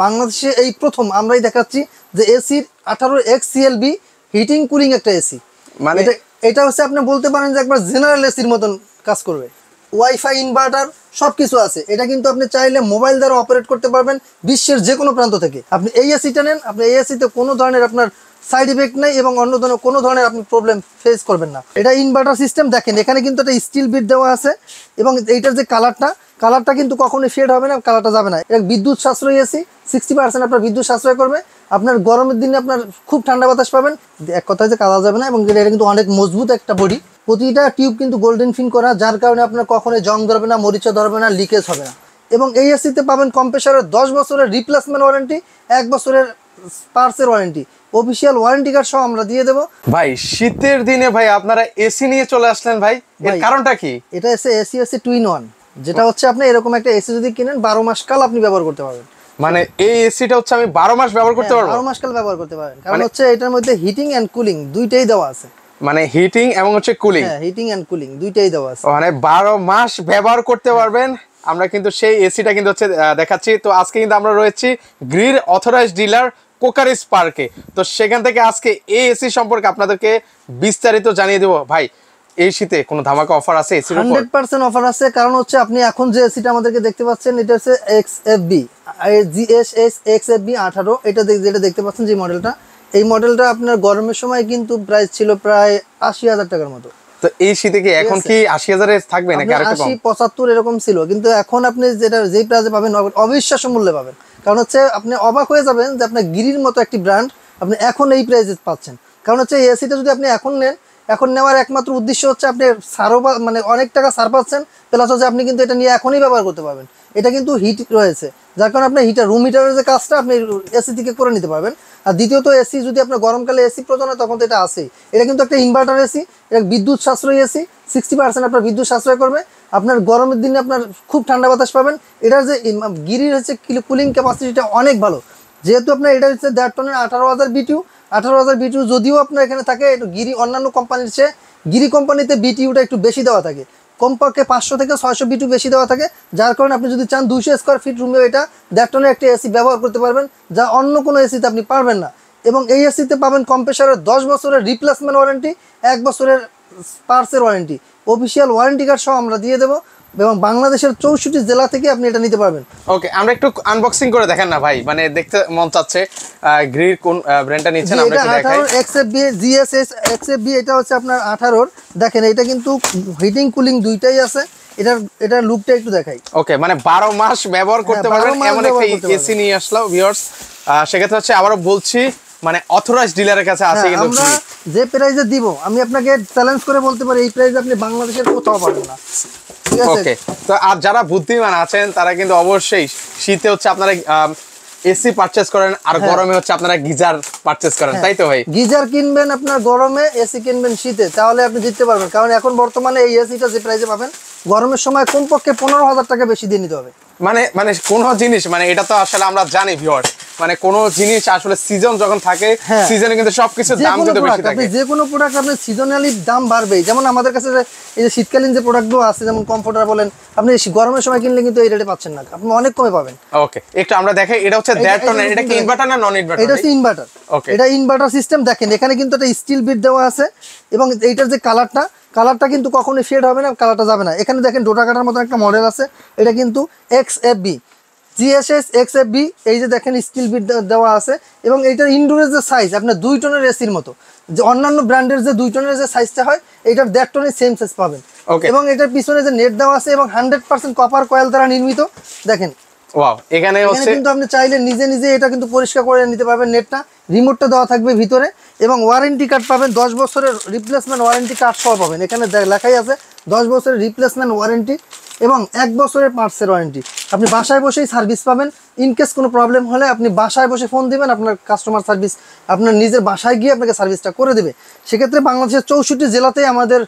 বাংলাদেশে এই প্রথম আমরাই দেখাচ্ছি যে এসির 18X CLB হিটিং কুলিং একটা এসি। মানে এটা হচ্ছে আপনি বলতে পারেন যে একবার জেনারেল এসির মতন কাজ করবে। ওয়াইফাই, ইনভার্টার সবকিছু আছে। এটা কিন্তু আপনি চাইলে মোবাইল দ্বারা অপারেট করতে পারবেন বিশ্বের যে কোনো প্রান্ত থেকে। আপনি এই এসিটা নেন, আপনি এই এসিতে কোনো ধরনের আপনার সাইড ইফেক্ট নেই এবং অন্য ধরনের কোনো ধরনের আপনি প্রবলেম ফেস করবেন না। এটা ইনভার্টার সিস্টেম। দেখেন এখানে কিন্তু একটা স্টিল বিট দেওয়া আছে এবং এইটার যে কালারটা কিন্তু কখনোই ফেড হবে না, কালারটা যাবে না। এটা বিদ্যুৎ সাশ্রয়ী এসি, 60% আপনার বিদ্যুৎ সাশ্রয় করবে। আপনার গরমের দিনে আপনার খুব ঠান্ডা বাতাস পাবেন, এক কথায় যে কালার যাবে না। এবং এটা কিন্তু অনেক মজবুত একটা বডি, প্রতিটা টিউব কিন্তু গোল্ডেন ফিন করা, যার কারণে আপনার কখনোই জং ধরবে না, মরিচা ধরবে না, লিকেজ হবে না। এবং এই এসিতে পাবেন কম্প্রেসারের 10 বছরের রিপ্লেসমেন্ট ওয়ারেন্টি, 1 বছরের পার্টসের ওয়ারেন্টি, অফিসিয়াল ওয়ারেন্টি কার্ড সহ আমরা দিয়ে দেবো। ভাই শীতের দিনে ভাই আপনারা এসি নিয়ে চলে আসলেন ভাই, এর কারণটা কি? এটা এসি 2 in 1, যেটা হচ্ছে আপনি এরকম একটা এসি যদি কিনেন 12 মাস কাল আপনি ব্যবহার করতে পারবেন। মানে এই এসিটা হচ্ছে আমি 12 মাস ব্যবহার করতে পারবো? 12 মাস কাল ব্যবহার করতে পারেন, কারণ হচ্ছে এটার মধ্যে হিটিং এন্ড কুলিং দুইটাই দেওয়া আছে। মানে হিটিং এবং হচ্ছে কুলিং? হ্যাঁ, হিটিং এন্ড কুলিং দুইটাই দেওয়া আছে। মানে 12 মাস ব্যবহার করতে পারবেন। আমরা কিন্তু সেই এসিটা কিন্তু হচ্ছে দেখাচ্ছি। তো আজকে কিন্তু আমরা রয়েছি গ্রির অথরাইজড ডিলার কোকারিস পার্কে। তো সেখান থেকে আজকে এই এসি সম্পর্কে আপনাদেরকে বিস্তারিত জানিয়ে দেবো। ভাই এই শীতে কোনো ধামাকা অফার আছে এসির উপর? 100% অফার আছে। কারণ হচ্ছে আপনি এখন যে এসিটা আমাদেরকে দেখতে পাচ্ছেন, এটা হচ্ছে XFB GSS XFB 18। এটা যেটা দেখতে পাচ্ছেন যে মডেলটা, এই মডেলটা আপনার গরমের সময় কিন্তু প্রাইস ছিল প্রায় 80,000 টাকার মতো। তো এই শীতে কি এখন কি 80,000 এ থাকবে নাকি আরেকটু কম? 80-75 এরকম ছিল, কিন্তু এখন আপনি যেই প্রাইসে পাবেন অবিশ্বাস্য মূল্যে পাবেন। কারণ হচ্ছে আপনি অবাক হয়ে যাবেন যে আপনার গিরির মতো একটি ব্র্যান্ড আপনি এখন এই প্রাইসে পাচ্ছেন। কারণ হচ্ছে এই এসিটা যদি আপনি এখন নেন, এখন নেওয়ার একমাত্র উদ্দেশ্য হচ্ছে আপনি সারও মানে অনেক টাকা সার পাচ্ছেন, প্লাস হচ্ছে আপনি কিন্তু এটা নিয়ে এখনই ব্যবহার করতে পারবেন। এটা কিন্তু হিট রয়েছে, যার কারণে আপনি রুম হিটারের যে কাজটা আপনি এসি থেকে করে নিতে পারবেন। আর দ্বিতীয়ত এসি যদি আপনার গরমকালে এসি প্রয়োজন হয় তখন তো এটা আছেই। এটা কিন্তু একটা ইনভার্টার এসি, এটা বিদ্যুৎ সাশ্রয়ী এসি, 60% আপনার বিদ্যুৎ সাশ্রয় করবে। আপনার গরমের দিনে আপনার খুব ঠান্ডা বাতাস পাবেন। এটার যে গিরির হচ্ছে কুলিং ক্যাপাসিটিটা অনেক ভালো, যেহেতু আপনার এটা হচ্ছে 1.5 টনের 18,000 BTU। 18,000 BTU যদিও আপনার এখানে থাকে, গিরি অন্যান্য কোম্পানির চেয়ে গিরি কোম্পানিতে BTUটা একটু বেশি দেওয়া থাকে, কমপক্ষে 500 থেকে 600 BTU বেশি দেওয়া থাকে। যার কারণে আপনি যদি চান 200 স্কোয়ার ফিট রুমে এটা 1.5 টনের একটা এসি ব্যবহার করতে পারবেন, যা অন্য কোনো এসিতে আপনি পারবেন না। এবং এই এসিতে পাবেন কম্প্রেসারের 10 বছরের রিপ্লেসমেন্ট ওয়ারেন্টি, 1 বছরের পার্টসের ওয়ারেন্টি, অফিসিয়াল ওয়ারেন্টি কার্ড সহ আমরা দিয়ে দেবো। এবং বাংলাদেশের 64 জেলা থেকে আপনি এটা নিতে পারবেন। ওকে, আমরা একটু আনবক্সিং করে দেখেন না ভাই, মানে দেখতে মন চাচ্ছে। গ্রির কোন ব্র্যান্ডটা নিচ্ছেন আমরা একটু দেখাই। XFB GSS XFB এটা হচ্ছে আপনার 18। দেখেন এটা কিন্তু হিটিং কুলিং দুইটাই আছে। এটার লুকটা একটু দেখাই। ওকে, মানে 12 মাস ব্যবহার করতে পারবেন এমন একটা এসি নিয়ে আসলো ভিউয়ার্স। সেক্ষেত্রে হচ্ছে আবারও বলছি, মানে অথরাইজড ডিলারের কাছে আছে কিন্তু আমরা যে প্রাইসে দিব, আমি আপনাকে চ্যালেঞ্জ করে বলতে পারি এই প্রাইসে আপনি বাংলাদেশের কোথাও পাবেন না। ওকে, তো আর যারা বুদ্ধিমান আছেন তারা কিন্তু অবশ্যই শীতে হচ্ছে আপনারা এসি পারচেজ করেন, আর গরমে হচ্ছে আপনারা গিজার পারচেজ করেন, তাই তো ভাই? গিজার কিনবেন আপনার গরমে, এসি কিনবেন শীতে, তাহলে আপনি জিততে পারবেন। কারণ এখন বর্তমানে এই এসিটা যে প্রাইসে পাবেন, গরমের সময় কমপক্ষে 15,000 টাকা বেশি দিয়ে নিতে হবে। মানে কোন জিনিস, মানে এটা তো আসলে আমরা জানি ভিউয়ার্স, মানে কোন জিনিস আসলে সিজন যখন থাকে, সিজনে কিন্তু সবকিছুর দাম কিন্তু বেশি থাকে। যে কোনো প্রোডাক্ট আপনি সিজনালি দাম বাড়বেই। যেমন আমাদের কাছে এই যে শীতকালীন যে প্রোডাক্টগুলো আছে, যেমন কমফোর্টার বলেন, আপনি গরমের সময় কিনলে কিন্তু এই রেটে পাচ্ছেন না, আপনি অনেক কমে পাবেন। ওকে, একটু আমরা দেখাই। এটা হচ্ছে 1.5 টনের, এটা কি ইনভার্টার না নন ইনভার্টার? এটা হচ্ছে ইনভার্টার। ওকে, এটা ইনভার্টার সিস্টেম। দেখেন এখানে কিন্তু একটা স্টিল বিট দেওয়া আছে এবং এইটার যে কালারটা কিন্তু কখনোই ফেড হবে না, কালারটা যাবে না। এখানে দেখেন ডোটা কাটার মতো একটা মডেল আছে, এটা কিন্তু XFB GSS XFB। এই যে দেখেন স্টিল বিট দেওয়া আছে এবং এইটার ইনডোরের যে সাইজ আপনার 2 টনের এসির মতো, যে অন্যান্য ব্র্যান্ডের যে 2 টনের যে সাইজটা হয়, এটার 1.5 টনের সেম সাইজ পাবেন। এবং এটার পিছনে যে নেট দেওয়া আছে এবং 100% কপার কয়েল দ্বারা নির্মিত। দেখেন ওয়াও, এখানে হচ্ছে কিন্তু আপনি চাইলে নিজে এটা কিন্তু পরিষ্কার করে নিতে পারবেন। নেটটা, রিমোটটা দেওয়া থাকবে ভিতরে এবং ওয়ারেন্টি কার্ড পাবেন, 10 বছরের রিপ্লেসমেন্ট ওয়ারেন্টি কার্ড সহ পাবেন। এখানে লেখাই আছে 10 বছরের রিপ্লেসমেন্ট ওয়ারেন্টি এবং 1 বছরের পার্টসের ওয়ারেন্টি। আপনি বাসায় বসেই সার্ভিস পাবেন। ইনকেস কোনো প্রবলেম হলে আপনি বাসায় বসে ফোন দিবেন, আপনার কাস্টমার সার্ভিস আপনার নিজের বাসায় গিয়ে আপনাকে সার্ভিসটা করে দেবে। সেক্ষেত্রে বাংলাদেশের 64 জেলাতেই আমাদের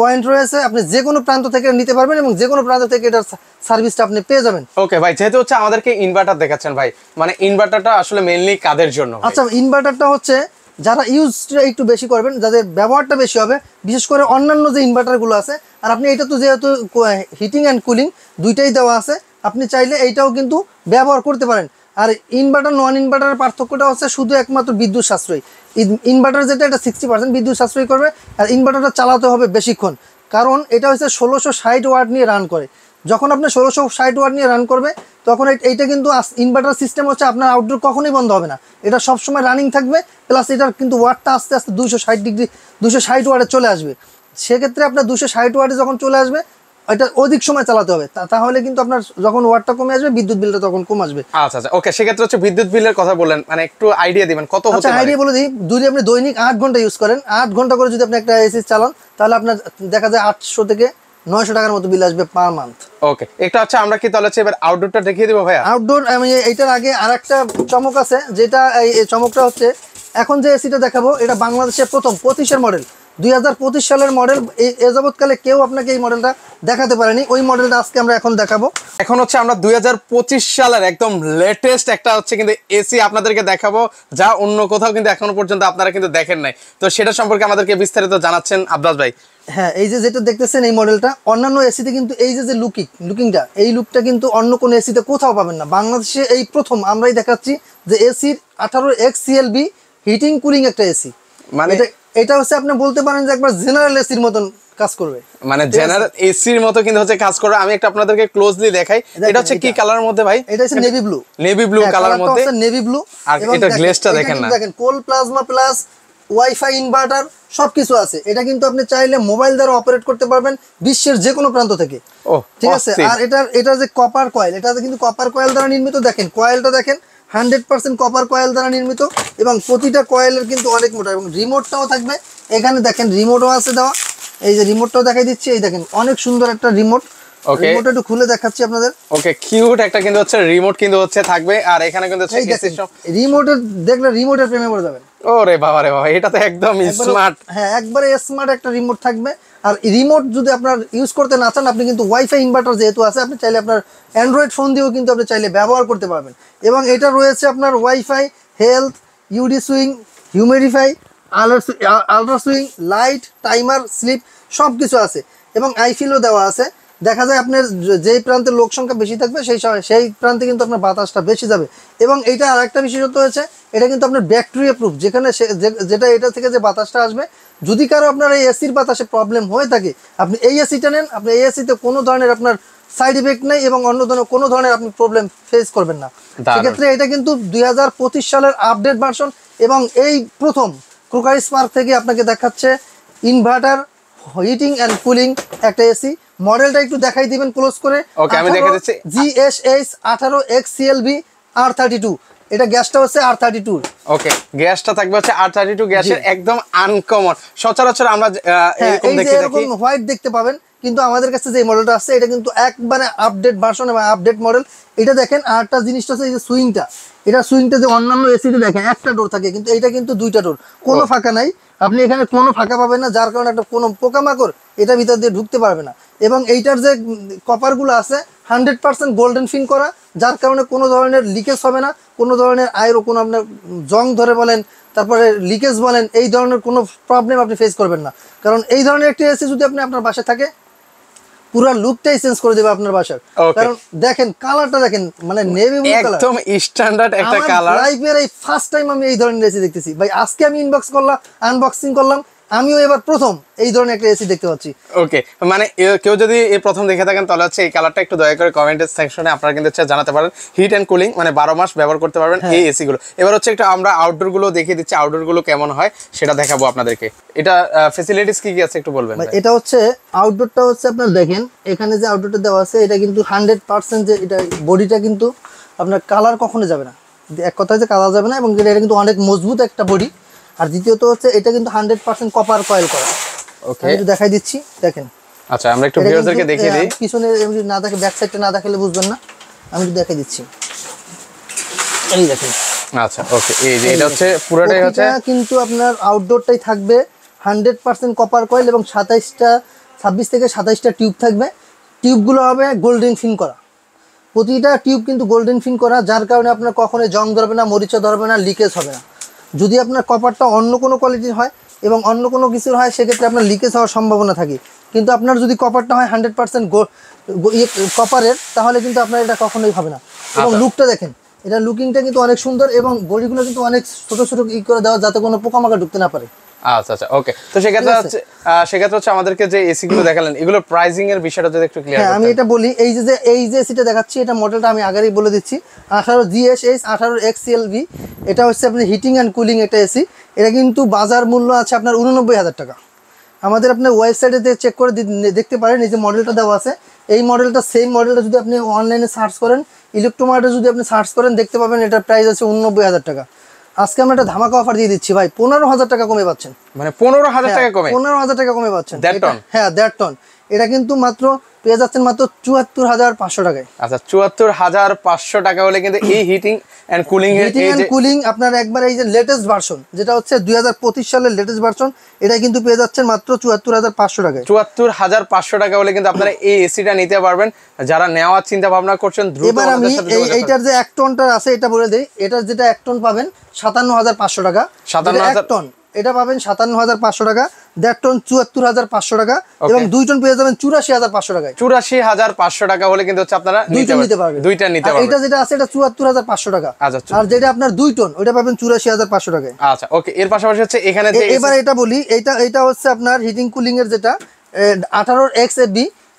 পয়েন্ট রয়েছে, আপনি যে কোনো প্রান্ত থেকে নিতে পারবেন এবং যে কোনো প্রান্ত থেকে এটার সার্ভিসটা আপনি পেয়ে যাবেন। ওকে ভাই, যেহেতু হচ্ছে আমাদেরকে ইনভার্টার দেখাচ্ছেন ভাই, মানে ইনভার্টারটা আসলে মেইনলি কাদের জন্য? আচ্ছা, ইনভার্টারটা হচ্ছে যারা ইউজটা একটু বেশি করবেন, যাদের ব্যবহারটা বেশি হবে, বিশেষ করে অন্যান্য যে ইনভার্টারগুলো আছে। আর আপনি এটা তো যেহেতু হিটিং অ্যান্ড কুলিং দুইটাই দেওয়া আছে, আপনি চাইলে এইটাও কিন্তু ব্যবহার করতে পারেন। আর ইনভার্টার নন ইনভার্টারের পার্থক্যটা হচ্ছে শুধু একমাত্র বিদ্যুৎ সাশ্রয়ী। ইনভার্টার যেটা এটা 60% বিদ্যুৎ সাশ্রয় করবে, আর ইনভার্টারটা চালাতে হবে বেশিক্ষণ, কারণ এটা হচ্ছে 1660 ওয়াট নিয়ে রান করে। যখন আপনি 1660 ওয়াট নিয়ে রান করবে তখন এইটা কিন্তু ইনভার্টার সিস্টেম হচ্ছে আপনার আউটডোর কখনোই বন্ধ হবে না, এটা সবসময় রানিং থাকবে। প্লাস এটার কিন্তু ওয়াটটা আস্তে আস্তে 260 ওয়াটে চলে আসবে। সেক্ষেত্রে আপনার 260 ওয়াটে যখন চলে আসবে এটা অধিক সময় চালাতে হবে, তাহলে কিন্তু আপনার যখন ওয়াটটা কমে আসবে বিদ্যুৎ বিলটা তখন কম আসবে। আচ্ছা আচ্ছা, ওকে। সেক্ষেত্রে হচ্ছে বিদ্যুৎ বিলের কথা বললেন, মানে একটু আইডিয়া দিবেন কত হতে আচ্ছা পারে? আইডিয়া বলে দিই, যদি আপনি দৈনিক 8 ঘন্টা ইউজ করেন, 8 ঘন্টা করে যদি আপনি একটা এসি চালান, তাহলে আপনার দেখা যায় 800 থেকে 900 টাকার মতো বিল আসবে পার মান্থ। ওকে, এটা হচ্ছে আমরা কি তাহলে হচ্ছে এবার আউটডোরটা দেখিয়ে দিব ভাইয়া? আউটডোর আমি এইটার আগে আরেকটা চমক আছে, যেটা এই চমকটা হচ্ছে এখন যে এসিটা দেখাবো এটা বাংলাদেশের প্রথম 25-এর মডেল, 2025 সালের মডেল। এ যাবৎকালে কেউ আপনাকে এই মডেলটা দেখাতে পারেনি, ওই মডেলটা আজকে আমরা এখন দেখাবো। এখন হচ্ছে আমরা 2025 সালের একদম লেটেস্ট একটা হচ্ছে কিন্তু এসি আপনাদেরকে দেখাবো, যা অন্য কোথাও কিন্তু এখনো পর্যন্ত আপনারা কিন্তু দেখেন নাই। তো সেটা সম্পর্কে আমাদেরকে বিস্তারিত জানাচ্ছেন আব্বাস ভাই। হ্যাঁ, এই যে যেটা দেখতেছেন এই মডেলটা অন্যান্য এসিতে কিন্তু এই যে লুকিংটা, এই লুকটা কিন্তু অন্য কোনো এসিতে কোথাও পাবেন না। বাংলাদেশে এই প্রথম আমরাই দেখাচ্ছি যে এসির 18X CLB হিটিং কুলিং একটা এসি। মানে এটা হচ্ছে আপনি বলতে পারেন যে একবার জেনারেল এসির মতন কাজ করবে, মানে জেনারেল এসির মতো কিন্তু হচ্ছে কাজ করবে। আমি একটা আপনাদেরকে ক্লোজলি দেখাই, এটা হচ্ছে কি কালারের মধ্যে ভাই? এটা হচ্ছে নেভি ব্লু। নেভি ব্লু কালারের মধ্যে, নেভি ব্লু। আর এটা গ্লেজটা দেখেন না, দেখেন কোল প্লাজমা প্লাস ওয়াইফাই ইনভার্টার সবকিছু আছে। এটা কিন্তু আপনি চাইলে মোবাইল দ্বারা অপারেট করতে পারবেন বিশ্বের যে কোনো প্রান্ত থেকে। ও ঠিক আছে। আর এটা যে কপার কয়েল, এটা কিন্তু কপার কয়েল দ্বারা নির্মিত। দেখেন কয়েলটা দেখেন 100% কপার কয়েল দ্বারা নির্মিত, এবং প্রতিটা কয়েলের কিন্তু অনেক মোটা, এবং রিমোটটাও থাকবে এখানে। দেখেন রিমোটও আছে দেওয়া, এই যে রিমোটটাও দেখাই দিচ্ছি, এই দেখেন অনেক সুন্দর একটা রিমোট। রিমোট একটু খুলে দেখাচ্ছি আপনাদের। ওকে, কিউট একটা কিন্তু হচ্ছে রিমোট কিন্তু হচ্ছে থাকবে, আর এখানে কিন্তু হচ্ছে রিমোটের দেখলে রিমোটের প্রেমে পড়ে যাবেন। ওরে বাবা রে বাবা, এটা তো একদম স্মার্ট। হ্যাঁ, একবারে স্মার্ট একটা রিমোট থাকবে। আর রিমোট যদি আপনার ইউজ করতে না চান, আপনি কিন্তু ওয়াইফাই ইনভার্টার যেহেতু আছে, আপনি চাইলে আপনার অ্যান্ড্রয়েড ফোন দিয়েও কিন্তু আপনি চাইলে ব্যবহার করতে পারবেন। এবং এটা রয়েছে আপনার ওয়াইফাই, হেলথ, ইউডি swing, humidify, ultra swing, light, timer, sleep সব কিছু আছে, এবং আইফিলও দেওয়া আছে। দেখা যায় আপনার যেই প্রান্তে লোক সংখ্যা বেশি থাকবে সেই প্রান্তে কিন্তু আপনার বাতাসটা বেশি যাবে। এবং এইটা আরেকটা বিশেষত্ব হয়েছে, এটা কিন্তু আপনার ব্যাকটেরিয়া প্রুফ, যেখানে যেটা এটা থেকে যে বাতাসটা আসবে, যদি কারো আপনার এই এসির বাতাসে প্রবলেম হয়ে থাকে, আপনি এই এসিটা নেন, আপনি এই এসিতে কোনো ধরনের আপনার সাইড ইফেক্ট নেই, এবং অন্য ধরনের কোনো ধরনের আপনি প্রবলেম ফেস করবেন না। সেক্ষেত্রে এটা কিন্তু 2025 সালের আপডেট ভার্সন, এবং এই প্রথম ক্রোকারি স্পার্ক থেকে আপনাকে দেখাচ্ছে ইনভার্টার হিটিং অ্যান্ড কুলিং একটা এসি। মডেলটা একটু দেখাই দিবেন ক্লোজ করে। ওকে, আমি দেখাই দিচ্ছি। GSH 18X CLB R32, এটা গ্যাসটা হচ্ছে R32। ওকে, গ্যাসটা থাকবে হচ্ছে R32 গ্যাসের, একদম আনকমন। সচরাচর আমরা এরকম দেখি এরকম হোয়াইট দেখতে পাবেন, কিন্তু আমাদের কাছে যে মডেলটা আছে এটা কিন্তু একবারে আপডেট ভার্সন এবং আপডেট মডেল। এটা দেখেন, আরেকটা জিনিসটা হচ্ছে এই যে সুইংটা, এটা সুইংটা যে অন্যান্য এসিতে দেখেন একটা ডোর থাকে, কিন্তু এটা কিন্তু দুইটা ডোর, কোনো ফাঁকা নাই। আপনি এখানে কোনো ফাঁকা পাবেন না, যার কারণে একটা কোনো পোকামাকড় এটা ভিতর দিয়ে ঢুকতে পারবে না। এবং এইটার যে কপারগুলো আছে 100% গোল্ডেন ফিন করা, যার কারণে কোনো ধরনের লিকেজ হবে না, কোনো ধরনের আয়রও কোনো আপনার জং ধরে বলেন, তারপরে লিকেজ বলেন, এই ধরনের কোনো প্রবলেম আপনি ফেস করবেন না। কারণ এই ধরনের একটি এসি যদি আপনি আপনার বাসায় থাকে, পুরো লুকটাই চেঞ্জ করে দেবে আপনার বাসার। কারণ দেখেন কালারটা দেখেন, মানে নেভি ব্লু কালার, একদম স্ট্যান্ডার্ড একটা কালার। লাইফের এই ফার্স্ট টাইম আমি এই ধরনের এসি দেখতেছি ভাই। আজকে আমি আনবক্সিং করলাম, আমিও এবার প্রথম এই ধরনের একটা এসি দেখতে পাচ্ছি। ওকে, মানে কেউ যদি এই প্রথম দেখে থাকেন, তাহলে হচ্ছে এই কালারটা একটু দয়া করে কমেন্টের সেকশনে আপনারা কিন্তু জানাতে পারেন। হিট এন্ড কুলিং, মানে 12 মাস ব্যবহার করতে পারবেন এই এসি গুলো। এবার হচ্ছে একটু আমরা আউটডোর গুলো দেখিয়ে দিচ্ছি, আউটডোর গুলো কেমন হয় সেটা দেখাবো আপনাদেরকে। এটা ফ্যাসিলিটিস কি কি আছে একটু বলবেন? এটা হচ্ছে আউটডোরটা হচ্ছে আপনার দেখেন, এখানে যে আউটডোরটা দেওয়া আছে এটা কিন্তু 100% যে এটা বডিটা কিন্তু আপনার কালার কখনো যাবে না, এক কথায় যে কালার যাবে না, এবং এটা কিন্তু অনেক মজবুত একটা বডি। আর দ্বিতীয়ত হচ্ছে এটা কিন্তু 100% কপার কয়েল করা। ওকে, আমি একটু দেখাই দিচ্ছি, দেখেন। আচ্ছা, আমরা একটু ভিউয়ারদেরকে দেখিয়ে দিই। পিছনে এমনি না দেখে, ব্যাক সাইডটা না দেখালে বুঝবেন না, আমি একটু দেখাই দিচ্ছি, এই দেখেন। আচ্ছা, ওকে, এই যে এটা হচ্ছে পুরোটাই হচ্ছে কিন্তু আপনার আউটডোরটাই থাকবে 100% কপার কয়েল, এবং 26 থেকে 27টা টিউব থাকবে। টিউবগুলো হবে গোল্ডেন ফিন করা, প্রতিটা টিউব কিন্তু গোল্ডেন ফিন করা, যার কারণে আপনার কখনোই জং ধরবে না, মরিচা ধরবে না, লিকেজ হবে না। যদি আপনার কপারটা অন্য কোনো কোয়ালিটির হয় এবং অন্য কোনো কিছুর হয়, সেক্ষেত্রে আপনার লিকেজ হওয়ার সম্ভাবনা থাকে। কিন্তু আপনার যদি কপারটা হয় 100% কপারের, তাহলে কিন্তু আপনার এটা কখনোই হবে না। এবং লুকটা দেখেন, এটা লুকিংটা কিন্তু অনেক সুন্দর এবং বডিগুলো কিন্তু অনেক ছোট ছোট ই করে দেওয়া যাতে কোনো পোকামাকড় ঢুকতে না পারে। আচ্ছা আচ্ছা, ওকে। তো সেক্ষেত্রে হচ্ছে আমাদেরকে যে এসি গুলো দেখালেন এগুলোর প্রাইসিং এর বিষয়টা যদি একটু ক্লিয়ার হ্যাঁ, আমি এটা বলি, এই যে এসিটা দেখাচ্ছি এটা মডেলটা আমি আগেই বলে দিচ্ছি 18 GSH 18 XLV। এটা হচ্ছে আপনি হিটিং অ্যান্ড কুলিং একটা এসি। এটা কিন্তু বাজার মূল্য আছে আপনার 89,000 টাকা। আমাদের আপনার ওয়েবসাইটে চেক করে দেখতে পারেন, এই যে মডেলটা দেওয়া আছে এই মডেলটা, সেম মডেলটা যদি আপনি অনলাইনে সার্চ করেন, ইলেকট্রোমার্টে যদি আপনি সার্চ করেন দেখতে পাবেন এটার প্রাইস আছে 89,000 টাকা। আজকে আমরা একটা ধামাকা অফার দিয়ে দিচ্ছি ভাই, 15,000 টাকা কমে পাচ্ছেন। মানে 15,000 টাকা কমে? 15,000 টাকা কমে পাচ্ছেন। হ্যাঁ, 1.5 টন। এটা কিন্তু মাত্র পেয়ে যাচ্ছেন মাত্র 74,500 টাকায়। আচ্ছা, 74,500 টাকা হলে কিন্তু এই হিটিং এন্ড কুলিং আপনার একবার এই যে লেটেস্ট ভার্সন, যেটা হচ্ছে 2025 সালের লেটেস্ট ভার্সন, এটা কিন্তু পেয়ে যাচ্ছেন মাত্র 74,500 টাকায়। 74,500 টাকা হলে কিন্তু আপনারা এই এসিটা নিতে পারবেন। যারা নেওয়ার চিন্তা ভাবনা করছেন দ্রুত এবার আমি এইটার যে 1 টনটা আছে এটা বলে দেই। এটার যেটা 1 টন পাবেন 57,500 টাকা। 57,000 টন এটা পাবেন 57,500 টাকা। 1.5 টন 74,500 টাকা এবং 2 টন পেয়ে যাবেন 84,500 টাকায়। 84,500 টাকা হলে কিন্তু হচ্ছে আপনারা নিতে পারবেন। দুইটা নিতে পারবেন। এটা যেটা আছে এটা 74,500 টাকা। আচ্ছা, আর যেটা আপনার 2 টন ওটা পাবেন 84,500 টাকায়। আচ্ছা, ওকে। এর পাশাপাশি হচ্ছে এখানে যে এবার এটা বলি, এটা হচ্ছে আপনার হিটিং কুলিং এর যেটা 18 XFB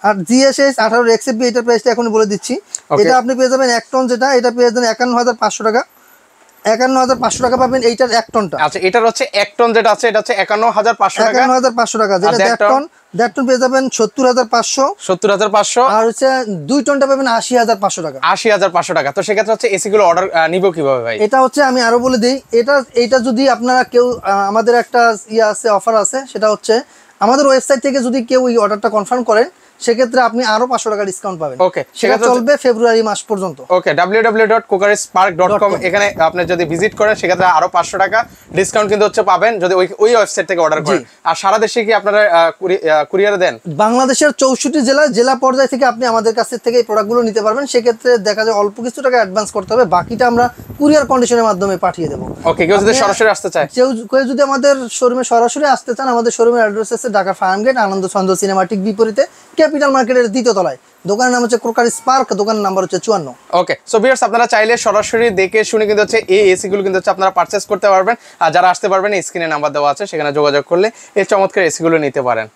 আর GSH 18 XFB, এটার প্রাইসটা এখন বলে দিচ্ছি। এটা আপনি পেয়ে যাবেন 1 টন, যেটা এটা পেয়ে যাবেন 51,500 টাকা। 51,500 টাকা পাবেন এইটার 1 টনটা। আচ্ছা, এটার হচ্ছে 1 টন যেটা আছে এটা হচ্ছে 51,500 টাকা। 51,500 টাকা। যেটা 1 টন, 1 টন পেয়ে যাবেন 70,500। 70,500। আর হচ্ছে 2 টনটা পাবেন 80,500 টাকা। 80,500 টাকা। তো সেক্ষেত্রে হচ্ছে এসি গুলো অর্ডার নিব কিভাবে ভাই? এটা হচ্ছে আমি আরো বলে দিই, এটা যদি আপনারা কেউ আমাদের একটা আছে, অফার আছে, সেটা হচ্ছে আমাদের ওয়েবসাইট থেকে যদি কেউ এই অর্ডারটা কনফার্ম করেন সেক্ষেত্রে আপনি আরো 500 টাকা ডিসকাউন্ট পাবেন। ওকে, সেটা চলবে ফেব্রুয়ারি মাস পর্যন্ত। ওকে, www.cokerspark.com এখানে আপনি যদি ভিজিট করেন সেক্ষেত্রে আরো 500 টাকা ডিসকাউন্ট কিন্তু হচ্ছে পাবেন যদি ওই ওয়েবসাইট থেকে অর্ডার করেন। আর সারা দেশে কি আপনারা কুরিয়ারে দেন? বাংলাদেশের 64 জেলা পর্যায় থেকে আপনি আমাদের কাছ থেকে এই প্রোডাক্টগুলো নিতে পারবেন। সেক্ষেত্রে দেখা যায় অল্প কিছু টাকা অ্যাডভান্স করতে হবে, বাকিটা আমরা কুরিয়ার কন্ডিশনের মাধ্যমে পাঠিয়ে দেবো। ওকে, কেউ যদি সরাসরি আসতে চায়, কেউ যদি আমাদের শোরুমে সরাসরি আসতে চান, আমাদের শোরুমের অ্যাড্রেস আছে ঢাকা ফার্মগেট আনন্দ চন্দ্র সিনেমাটিক বিপরীতে ক্যাপিটাল মার্কেটের 2য় তলায়। দোকানের নাম হচ্ছে ক্রোকার স্পার্ক, দোকানের নাম্বার হচ্ছে 54। ওকে, সো ভিউয়ার্স আপনারা চাইলে সরাসরি দেখে শুনে কিন্তু হচ্ছে এই এসি গুলো কিন্তু হচ্ছে আপনারা পারচেজ করতে পারবেন। আর যারা আসতে পারবেন স্ক্রিনে নাম্বার দেওয়া আছে, সেখানে যোগাযোগ করলে এই চমৎকার এসি গুলো নিতে পারেন।